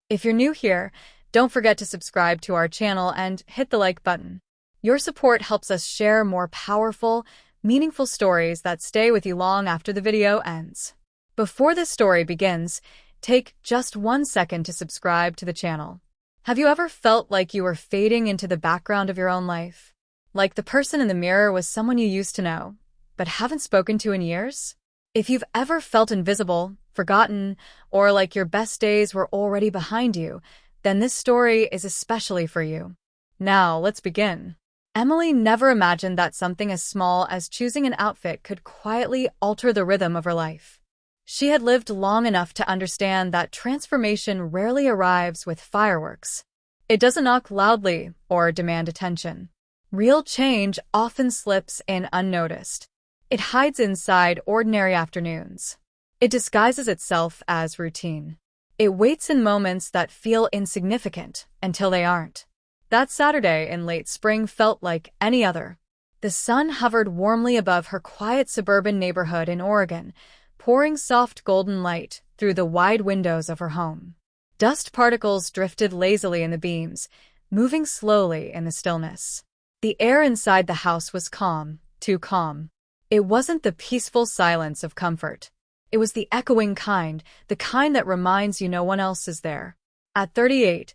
If you're new here, don't forget to subscribe to our channel and hit the like button. Your support helps us share more powerful, meaningful stories that stay with you long after the video ends. Before this story begins, take just 1 second to subscribe to the channel. Have you ever felt like you were fading into the background of your own life? Like the person in the mirror was someone you used to know, but haven't spoken to in years? If you've ever felt invisible, forgotten, or like your best days were already behind you, then this story is especially for you. Now, let's begin. Emily never imagined that something as small as choosing an outfit could quietly alter the rhythm of her life. She had lived long enough to understand that transformation rarely arrives with fireworks. It doesn't knock loudly or demand attention. Real change often slips in unnoticed. It hides inside ordinary afternoons. It disguises itself as routine. It waits in moments that feel insignificant until they aren't. That Saturday in late spring felt like any other. The sun hovered warmly above her quiet suburban neighborhood in Oregon, pouring soft golden light through the wide windows of her home. Dust particles drifted lazily in the beams, moving slowly in the stillness. The air inside the house was calm, too calm. It wasn't the peaceful silence of comfort. It was the echoing kind, the kind that reminds you no one else is there. At 38,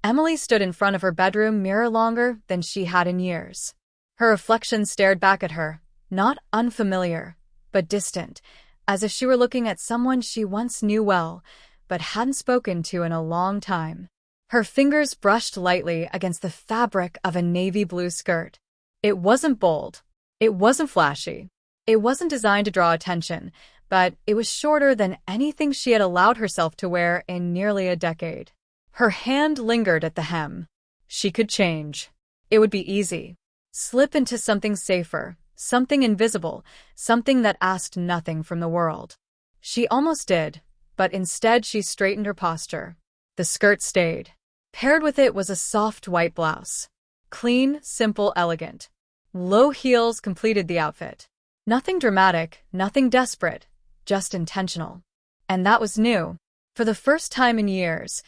Emily stood in front of her bedroom mirror longer than she had in years. Her reflection stared back at her, not unfamiliar, but distant, as if she were looking at someone she once knew well, but hadn't spoken to in a long time. Her fingers brushed lightly against the fabric of a navy blue skirt. It wasn't bold. It wasn't flashy. It wasn't designed to draw attention, but it was shorter than anything she had allowed herself to wear in nearly a decade. Her hand lingered at the hem. She could change. It would be easy. Slip into something safer, something invisible, something that asked nothing from the world. She almost did, but instead she straightened her posture. The skirt stayed. Paired with it was a soft white blouse. Clean, simple, elegant. Low heels completed the outfit. Nothing dramatic, nothing desperate, just intentional. And that was new. For the first time in years,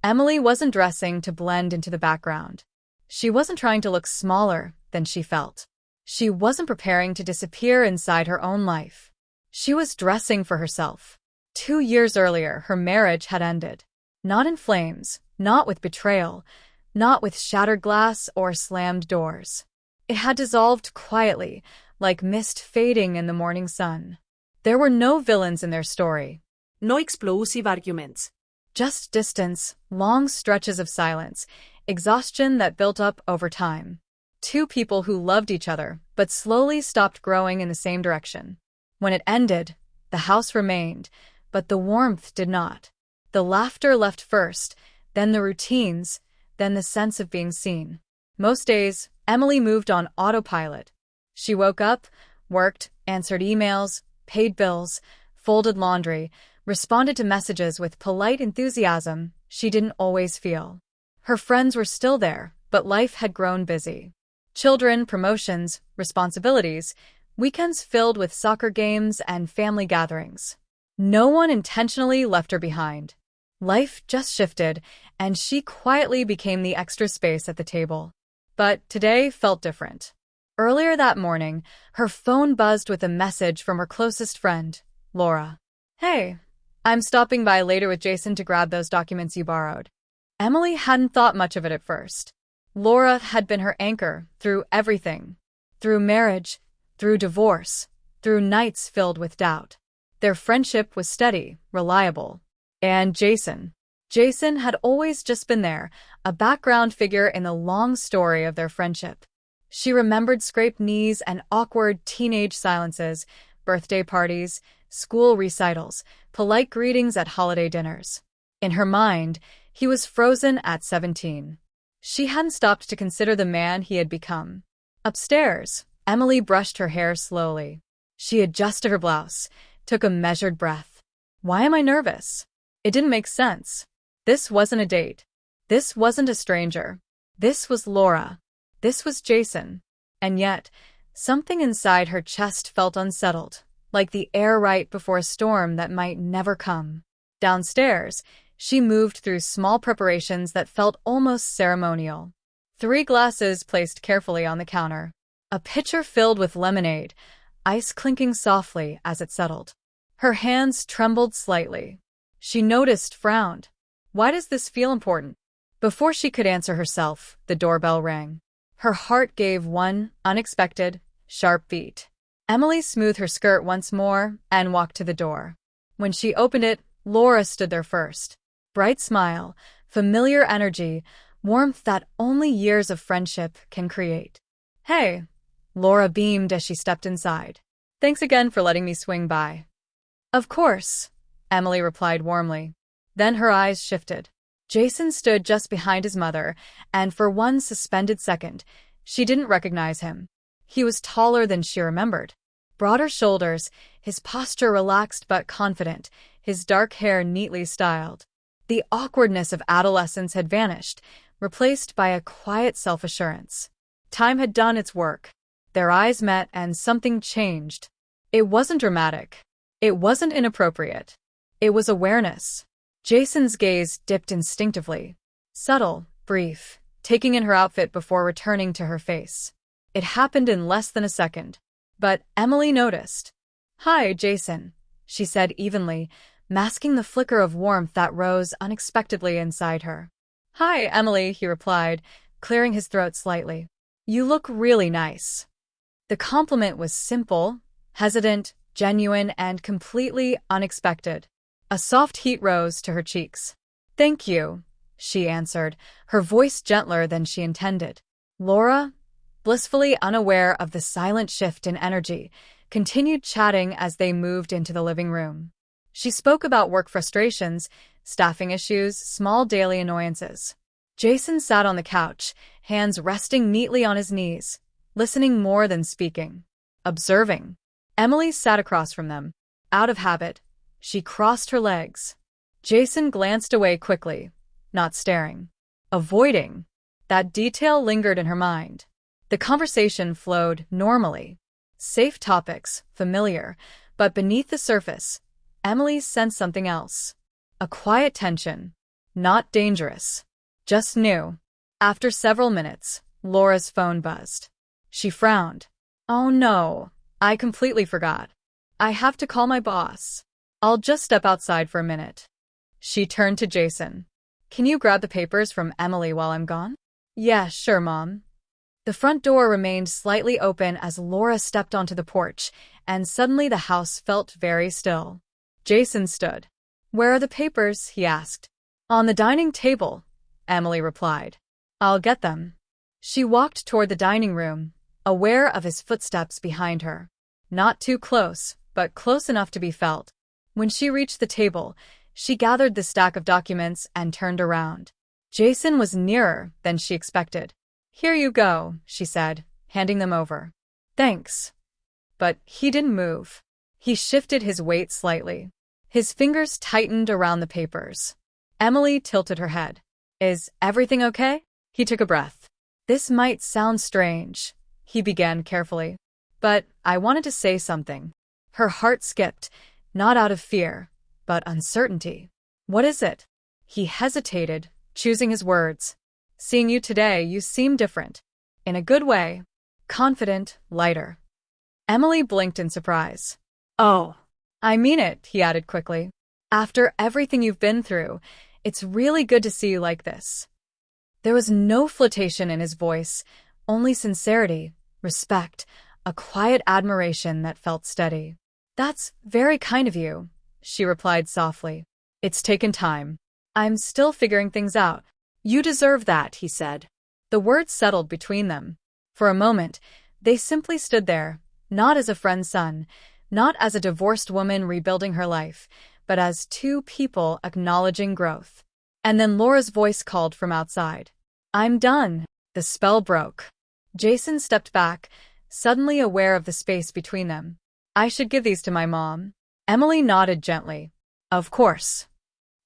Emily wasn't dressing to blend into the background. She wasn't trying to look smaller than she felt. She wasn't preparing to disappear inside her own life. She was dressing for herself. 2 years earlier, her marriage had ended. Not in flames, not with betrayal, not with shattered glass or slammed doors. It had dissolved quietly, like mist fading in the morning sun. There were no villains in their story. No explosive arguments. Just distance, long stretches of silence, exhaustion that built up over time. 2 people who loved each other, but slowly stopped growing in the same direction. When it ended, the house remained, but the warmth did not. The laughter left first, then the routines, then the sense of being seen. Most days, Emily moved on autopilot. She woke up, worked, answered emails, paid bills, folded laundry, responded to messages with polite enthusiasm she didn't always feel. Her friends were still there, but life had grown busy. Children, promotions, responsibilities, weekends filled with soccer games and family gatherings. No one intentionally left her behind. Life just shifted, and she quietly became the extra space at the table. But today felt different. Earlier that morning, her phone buzzed with a message from her closest friend, Laura. "Hey, I'm stopping by later with Jason to grab those documents you borrowed." Emily hadn't thought much of it at first. Laura had been her anchor through everything. Through marriage, through divorce, through nights filled with doubt. Their friendship was steady, reliable. And Jason had always just been there, a background figure in the long story of their friendship. She remembered scraped knees and awkward teenage silences, birthday parties, school recitals, polite greetings at holiday dinners. In her mind, he was frozen at 17. She hadn't stopped to consider the man he had become. Upstairs, Emily brushed her hair slowly. She adjusted her blouse, took a measured breath. Why am I nervous? It didn't make sense. This wasn't a date. This wasn't a stranger. This was Laura. This was Jason. And yet, something inside her chest felt unsettled, like the air right before a storm that might never come. Downstairs, She moved through small preparations that felt almost ceremonial. 3 glasses placed carefully on the counter. A pitcher filled with lemonade, ice clinking softly as it settled. Her hands trembled slightly. She noticed, frowned. Why does this feel important? Before she could answer herself, the doorbell rang. Her heart gave one unexpected, sharp beat. Emily smoothed her skirt once more and walked to the door. When she opened it, Laura stood there first. Bright smile, familiar energy, warmth that only years of friendship can create. Hey, Laura beamed as she stepped inside. Thanks again for letting me swing by. Of course, Emily replied warmly. Then her eyes shifted. Jason stood just behind his mother, and for one suspended second, she didn't recognize him. He was taller than she remembered. Broader shoulders, his posture relaxed but confident, his dark hair neatly styled. The awkwardness of adolescence had vanished, replaced by a quiet self-assurance. Time had done its work. Their eyes met and something changed. It wasn't dramatic. It wasn't inappropriate. It was awareness. Jason's gaze dipped instinctively. Subtle, brief, taking in her outfit before returning to her face. It happened in less than a second. But Emily noticed. Hi, Jason, she said evenly, masking the flicker of warmth that rose unexpectedly inside her. Hi, Emily, he replied, clearing his throat slightly. You look really nice. The compliment was simple, hesitant, genuine, and completely unexpected. A soft heat rose to her cheeks. Thank you, she answered, her voice gentler than she intended. Laura, blissfully unaware of the silent shift in energy, continued chatting as they moved into the living room. She spoke about work frustrations, staffing issues, small daily annoyances. Jason sat on the couch, hands resting neatly on his knees, listening more than speaking. Observing. Emily sat across from them. Out of habit, she crossed her legs. Jason glanced away quickly, not staring. Avoiding. That detail lingered in her mind. The conversation flowed normally. Safe topics, familiar, but beneath the surface, Emily sensed something else. A quiet tension. Not dangerous. Just new. After several minutes, Laura's phone buzzed. She frowned. Oh no, I completely forgot. I have to call my boss. I'll just step outside for a minute. She turned to Jason. Can you grab the papers from Emily while I'm gone? Yeah, sure, Mom. The front door remained slightly open as Laura stepped onto the porch, and suddenly the house felt very still. Jason stood. Where are the papers? He asked. On the dining table, Emily replied. I'll get them. She walked toward the dining room, aware of his footsteps behind her. Not too close, but close enough to be felt. When she reached the table, she gathered the stack of documents and turned around. Jason was nearer than she expected. Here you go, she said, handing them over. Thanks. But he didn't move. He shifted his weight slightly. His fingers tightened around the papers. Emily tilted her head. Is everything okay? He took a breath. This might sound strange, he began carefully. But I wanted to say something. Her heart skipped, not out of fear, but uncertainty. What is it? He hesitated, choosing his words. Seeing you today, you seem different. In a good way. Confident, lighter. Emily blinked in surprise. Oh. I mean it, he added quickly. After everything you've been through, it's really good to see you like this. There was no flirtation in his voice, only sincerity, respect, a quiet admiration that felt steady. That's very kind of you, she replied softly. It's taken time. I'm still figuring things out. You deserve that, he said. The words settled between them. For a moment, they simply stood there, not as a friend's son, not as a divorced woman rebuilding her life, but as two people acknowledging growth. And then Laura's voice called from outside. I'm done. The spell broke. Jason stepped back, suddenly aware of the space between them. I should give these to my mom. Emily nodded gently. Of course.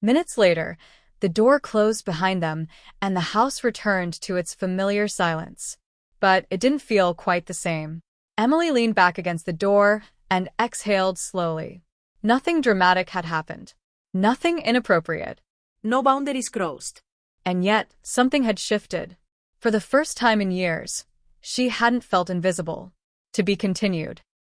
Minutes later, the door closed behind them, and the house returned to its familiar silence. But it didn't feel quite the same. Emily leaned back against the door and exhaled slowly. Nothing dramatic had happened. Nothing inappropriate. No boundaries crossed. And yet, something had shifted. For the first time in years, she hadn't felt invisible. To be continued.